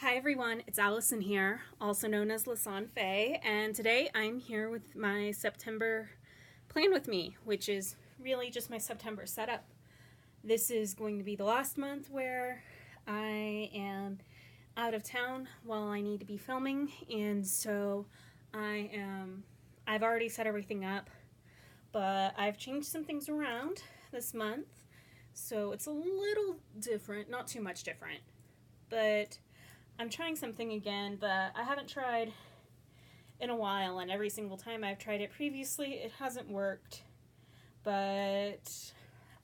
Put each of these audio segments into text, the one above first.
Hi everyone, it's Allison here, also known as Lasan Faye, and today I'm here with my September plan with me, which is really just my September setup. This is going to be the last month where I am out of town while I need to be filming, and so I've already set everything up, but I've changed some things around this month, so it's a little different, not too much different, but I'm trying something again that I haven't tried in a while, and every single time I've tried it previously, it hasn't worked. But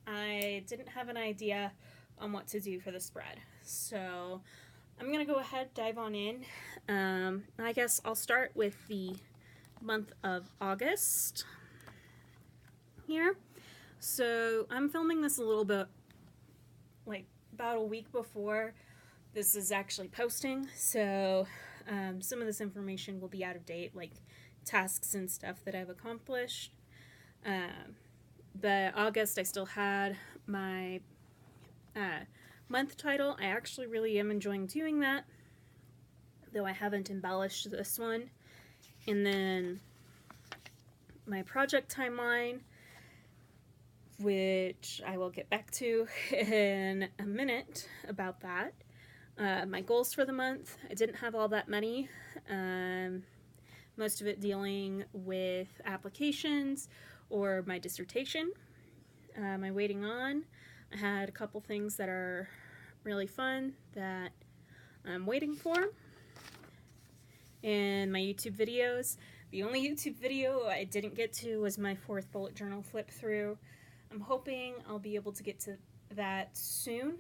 I didn't have an idea on what to do for the spread. So I'm going to go ahead, dive on in. I guess I'll start with the month of August here. So I'm filming this a little bit, like about a week before this is actually posting, so some of this information will be out of date, like tasks and stuff that I've accomplished. But August, I still had my month title. I actually really am enjoying doing that, though I haven't embellished this one. And then my project timeline, which I will get back to in a minute about that. My goals for the month, I didn't have all that many, most of it dealing with applications or my dissertation. My waiting on, I had a couple things that are really fun that I'm waiting for. And my YouTube videos, the only YouTube video I didn't get to was my 4th bullet journal flip through. I'm hoping I'll be able to get to that soon.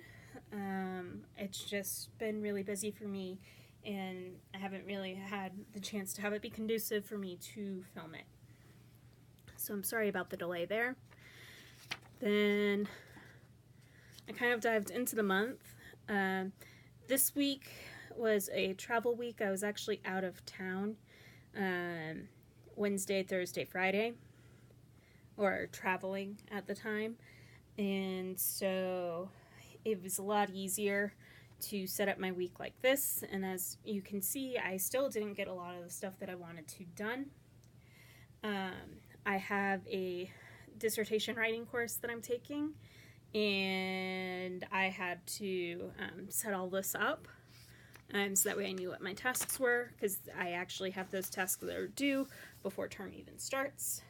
It's just been really busy for me, and I haven't really had the chance to have it be conducive for me to film it. So I'm sorry about the delay there. Then I kind of dived into the month. This week was a travel week. I was actually out of town Wednesday, Thursday, Friday, or traveling at the time, and so it was a lot easier to set up my week like this. And as you can see, I still didn't get a lot of the stuff that I wanted to done. I have a dissertation writing course that I'm taking, and I had to set all this up, so that way I knew what my tasks were, because I actually have those tasks that are due before term even starts.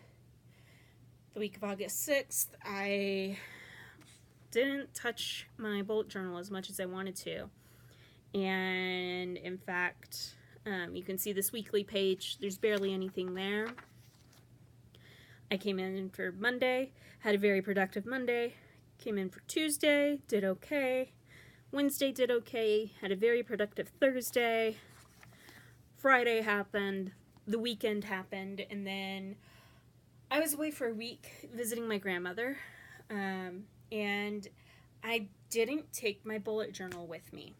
The week of August 6th, I didn't touch my bullet journal as much as I wanted to, and in fact, you can see this weekly page, there's barely anything there. I came in for Monday, had a very productive Monday, came in for Tuesday, did okay, Wednesday did okay, had a very productive Thursday, Friday happened, the weekend happened, and then I was away for a week visiting my grandmother, and I didn't take my bullet journal with me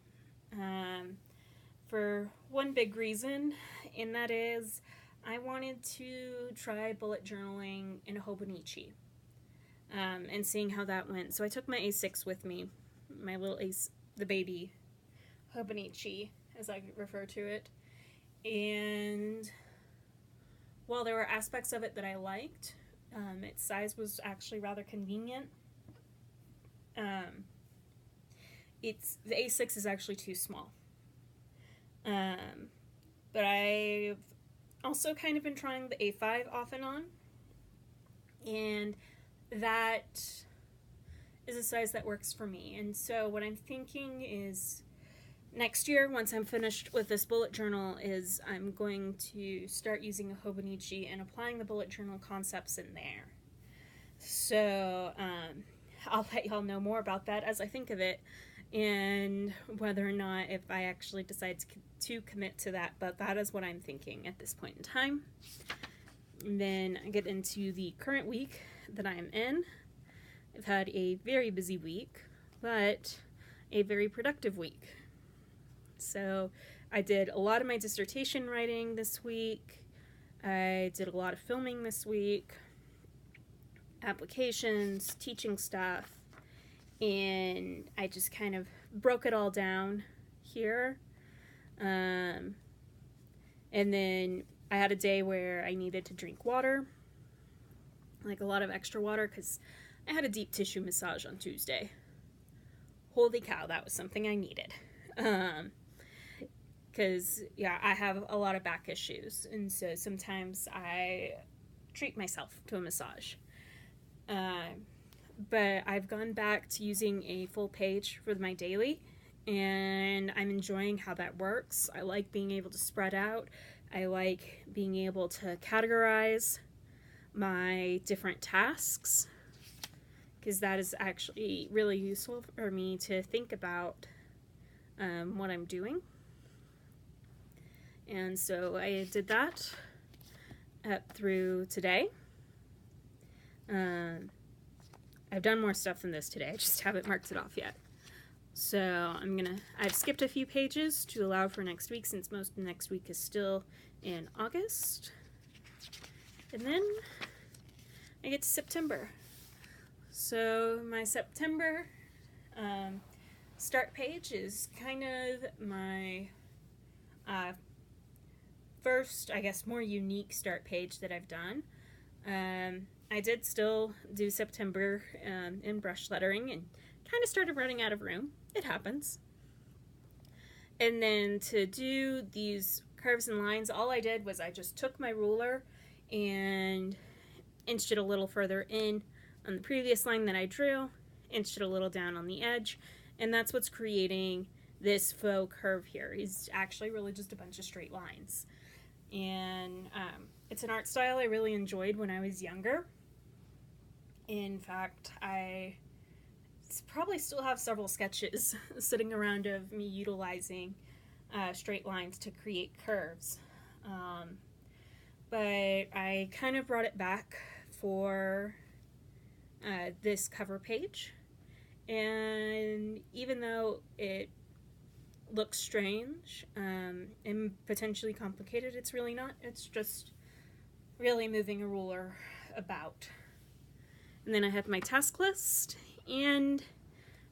for one big reason, and that is I wanted to try bullet journaling in Hobonichi and seeing how that went. So I took my A6 with me, my little the baby Hobonichi, as I refer to it, and while there were aspects of it that I liked, its size was actually rather convenient. The A6 is actually too small. But I've also kind of been trying the A5 off and on, and that is a size that works for me. And so what I'm thinking is next year, once I'm finished with this bullet journal, is I'm going to start using a Hobonichi and applying the bullet journal concepts in there. So I'll let y'all know more about that as I think of it, and whether or not if I actually decide to commit to that, but that is what I'm thinking at this point in time. And then I get into the current week that I'm in. I've had a very busy week, but a very productive week. So I did a lot of my dissertation writing this week. I did a lot of filming this week, applications, teaching stuff, and I just kind of broke it all down here. And then I had a day where I needed to drink water, like a lot of extra water, because I had a deep tissue massage on Tuesday. Holy cow, that was something I needed. Because, yeah, I have a lot of back issues, and so sometimes I treat myself to a massage. But I've gone back to using a full page for my daily, and I'm enjoying how that works. I like being able to spread out. I like being able to categorize my different tasks, because that is actually really useful for me to think about what I'm doing. And so I did that up through today. I've done more stuff than this today, I just haven't marked it off yet. So I've skipped a few pages to allow for next week, since most of next week is still in August. And then I get to September. So my September start page is kind of my first, I guess, more unique start page that I've done. I did still do September in brush lettering and kind of started running out of room. It happens. And then to do these curves and lines, all I did was I just took my ruler and inched it a little further in on the previous line that I drew, inched it a little down on the edge, and that's what's creating this faux curve here. It's actually really just a bunch of straight lines. And it's an art style I really enjoyed when I was younger. In fact, I probably still have several sketches sitting around of me utilizing straight lines to create curves. But I kind of brought it back for this cover page. And even though it looks strange and potentially complicated, it's really not. It's just really moving a ruler about. And then I have my task list, and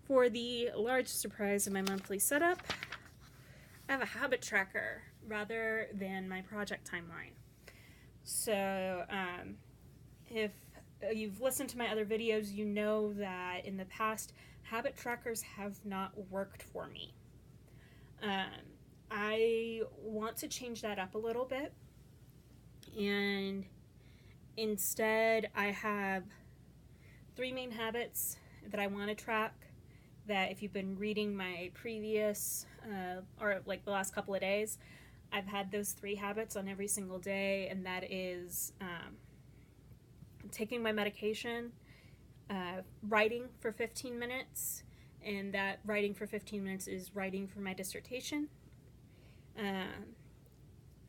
for the large surprise of my monthly setup, I have a habit tracker rather than my project timeline. So if you've listened to my other videos, you know that in the past, habit trackers have not worked for me. I want to change that up a little bit, and instead I have 3 main habits that I want to track, that if you've been reading my previous or like the last couple of days, I've had those 3 habits on every single day, and that is taking my medication, writing for 15 minutes, and that writing for 15 minutes is writing for my dissertation.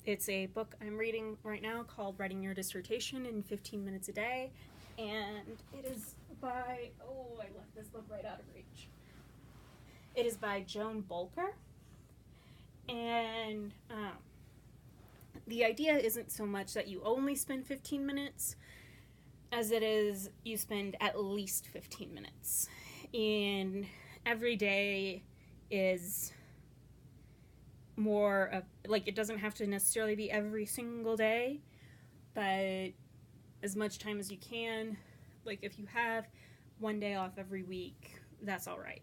It's a book I'm reading right now called Writing Your Dissertation in 15 Minutes a Day, and it is by, I left this book right out of reach. It is by Joan Bolker, and the idea isn't so much that you only spend 15 minutes as it is you spend at least 15 minutes. And every day is more of, like, it doesn't have to necessarily be every single day, but as much time as you can. Like, if you have one day off every week, that's all right.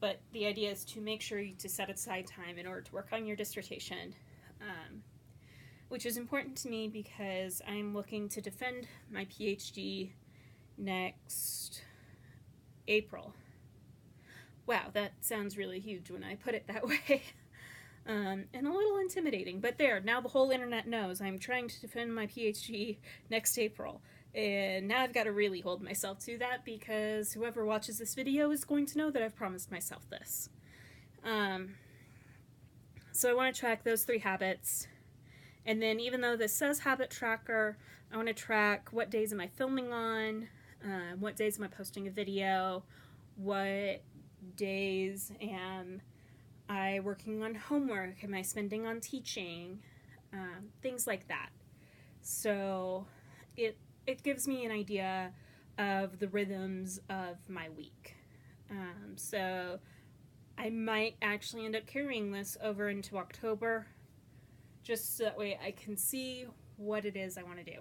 But the idea is to make sure to set aside time in order to work on your dissertation, which is important to me because I'm looking to defend my PhD next April. Wow, that sounds really huge when I put it that way. And a little intimidating, but there, now the whole internet knows I'm trying to defend my PhD next April. And now I've got to really hold myself to that, because whoever watches this video is going to know that I've promised myself this. So I want to track those 3 habits. And then, even though this says habit tracker, I want to track what days am I filming on, what days am I posting a video, what days am I working on homework, am I spending on teaching, things like that. So it gives me an idea of the rhythms of my week. So I might actually end up carrying this over into October, just so that way I can see what it is I want to do.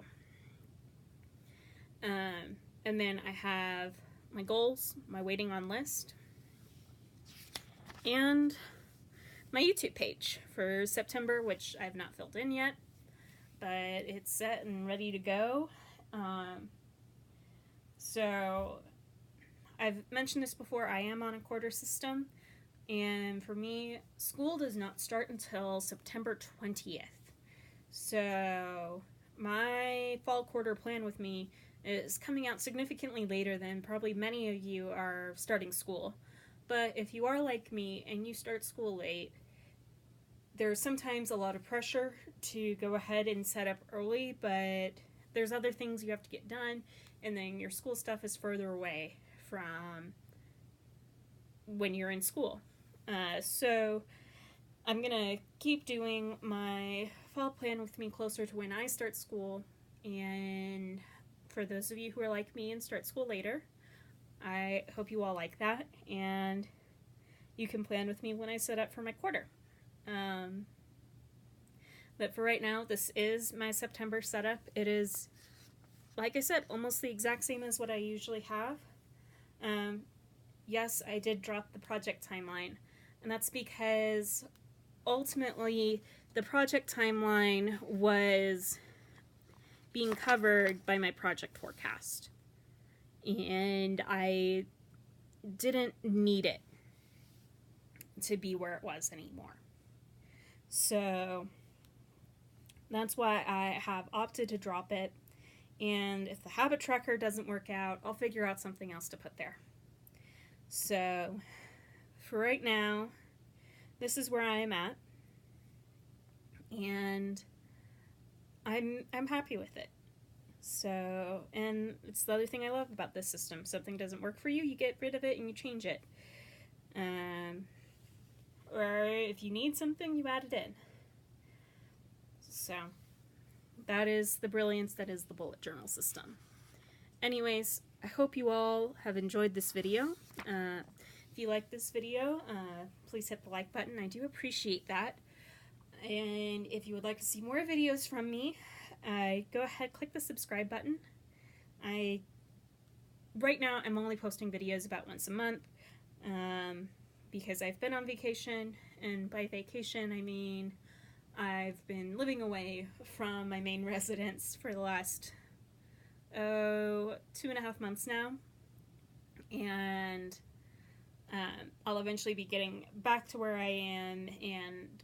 And then I have my goals, my waiting on list, and my YouTube page for September, which I've not filled in yet, but it's set and ready to go. So I've mentioned this before, I am on a quarter system, and for me, school does not start until September 20th. So my fall quarter plan with me is coming out significantly later than probably many of you are starting school. But if you are like me and you start school late, there's sometimes a lot of pressure to go ahead and set up early, but there's other things you have to get done, and then your school stuff is further away from when you're in school. So I'm gonna keep doing my fall plan with me closer to when I start school, and for those of you who are like me and start school later, I hope you all like that, and you can plan with me when I set up for my quarter. But for right now, this is my September setup. It is, like I said, almost the exact same as what I usually have. Yes, I did drop the project timeline, and that's because ultimately the project timeline was being covered by my project forecast, and I didn't need it to be where it was anymore. So that's why I have opted to drop it, and if the habit tracker doesn't work out, I'll figure out something else to put there. So for right now, this is where I am at, and I'm happy with it. So, and it's the other thing I love about this system. Something doesn't work for you, you get rid of it and you change it. Or if you need something, you add it in. So that is the brilliance that is the bullet journal system. Anyways, I hope you all have enjoyed this video. If you like this video, please hit the like button. I do appreciate that. And if you would like to see more videos from me, go ahead, click the subscribe button. Right now I'm only posting videos about once a month, because I've been on vacation, and by vacation I mean I've been living away from my main residence for the last 2.5 months now, and I'll eventually be getting back to where I am, and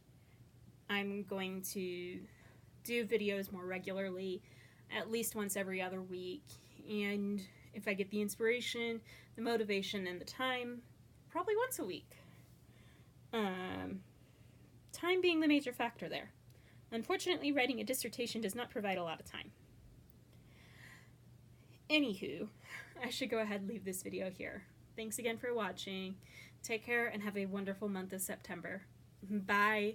I'm going to do videos more regularly, at least once every other week, and if I get the inspiration, the motivation, and the time, probably once a week. Time being the major factor there. Unfortunately, writing a dissertation does not provide a lot of time. Anywho, I should go ahead and leave this video here. Thanks again for watching. Take care and have a wonderful month of September. Bye!